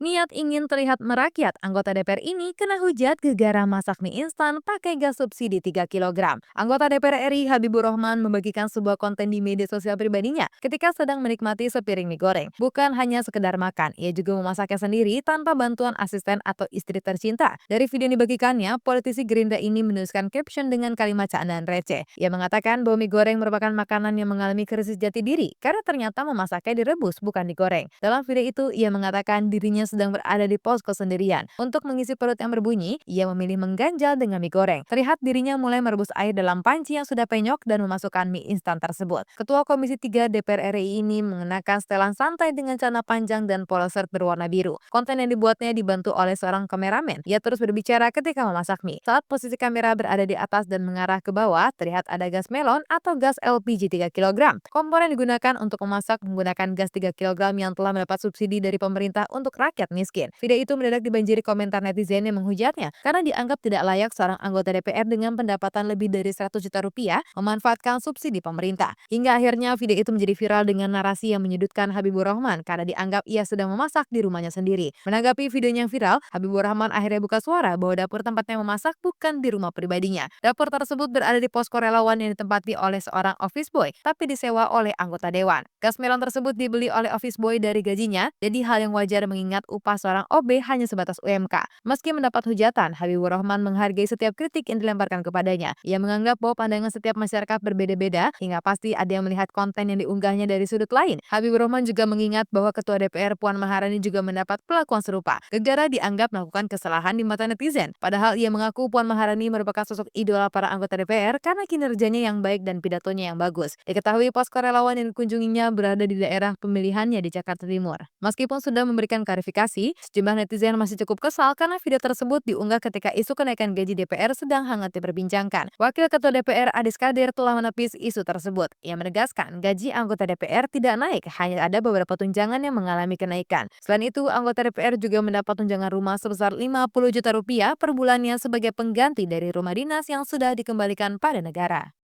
Niat ingin terlihat merakyat, anggota DPR ini kena hujat gegara masak mie instan pakai gas subsidi 3 kilogram. Anggota DPR RI Habibur Rahman membagikan sebuah konten di media sosial pribadinya ketika sedang menikmati sepiring mie goreng. Bukan hanya sekedar makan, ia juga memasaknya sendiri tanpa bantuan asisten atau istri tercinta. Dari video yang dibagikannya, politisi Gerindra ini menuliskan caption dengan kalimat candaan receh. Ia mengatakan bahwa mie goreng merupakan makanan yang mengalami krisis jati diri karena ternyata memasaknya direbus bukan digoreng. Dalam video itu, ia mengatakan dirinya sedang berada di posko sendirian. Untuk mengisi perut yang berbunyi, ia memilih mengganjal dengan mie goreng. Terlihat dirinya mulai merebus air dalam panci yang sudah penyok dan memasukkan mie instan tersebut. Ketua Komisi 3 DPR RI ini mengenakan setelan santai dengan celana panjang dan polo shirt berwarna biru. Konten yang dibuatnya dibantu oleh seorang kameramen. Ia terus berbicara ketika memasak mie. Saat posisi kamera berada di atas dan mengarah ke bawah, terlihat ada gas melon atau gas LPG 3 kilogram. Kompor yang digunakan untuk memasak menggunakan gas 3 kilogram yang telah mendapat subsidi dari pemerintah untuk rakyat miskin. Video itu mendadak dibanjiri komentar netizen yang menghujatnya karena dianggap tidak layak seorang anggota DPR dengan pendapatan lebih dari 100 juta rupiah memanfaatkan subsidi pemerintah. Hingga akhirnya video itu menjadi viral dengan narasi yang menyudutkan Habibur Rahman karena dianggap ia sedang memasak di rumahnya sendiri. Menanggapi videonya yang viral, Habibur Rahman akhirnya buka suara bahwa dapur tempatnya memasak bukan di rumah pribadinya. Dapur tersebut berada di posko relawan yang ditempati oleh seorang office boy, tapi disewa oleh anggota dewan. Gas melon tersebut dibeli oleh office boy dari gajinya, jadi hal yang wajar mengingat upah seorang OB hanya sebatas UMK. Meski mendapat hujatan, Habibur Rahman menghargai setiap kritik yang dilemparkan kepadanya. Ia menganggap bahwa pandangan setiap masyarakat berbeda-beda, hingga pasti ada yang melihat konten yang diunggahnya dari sudut lain. Habibur Rahman juga mengingat bahwa Ketua DPR Puan Maharani juga mendapat perlakuan serupa. Gegara dianggap melakukan kesalahan di mata netizen. Padahal ia mengaku Puan Maharani merupakan sosok idola para anggota DPR karena kinerjanya yang baik dan pidatonya yang bagus. Diketahui posko relawan yang dikunjunginya berada di daerah pemilihannya di Jakarta Timur. Meskipun sudah memberikan klarifikasi, sejumlah netizen masih cukup kesal karena video tersebut diunggah ketika isu kenaikan gaji DPR sedang hangat diperbincangkan. Wakil Ketua DPR Adis Kadir telah menepis isu tersebut. Ia menegaskan gaji anggota DPR tidak naik, hanya ada beberapa tunjangan yang mengalami kenaikan. Selain itu, anggota DPR juga mendapat tunjangan rumah sebesar 50 juta rupiah per bulannya sebagai pengganti dari rumah dinas yang sudah dikembalikan pada negara.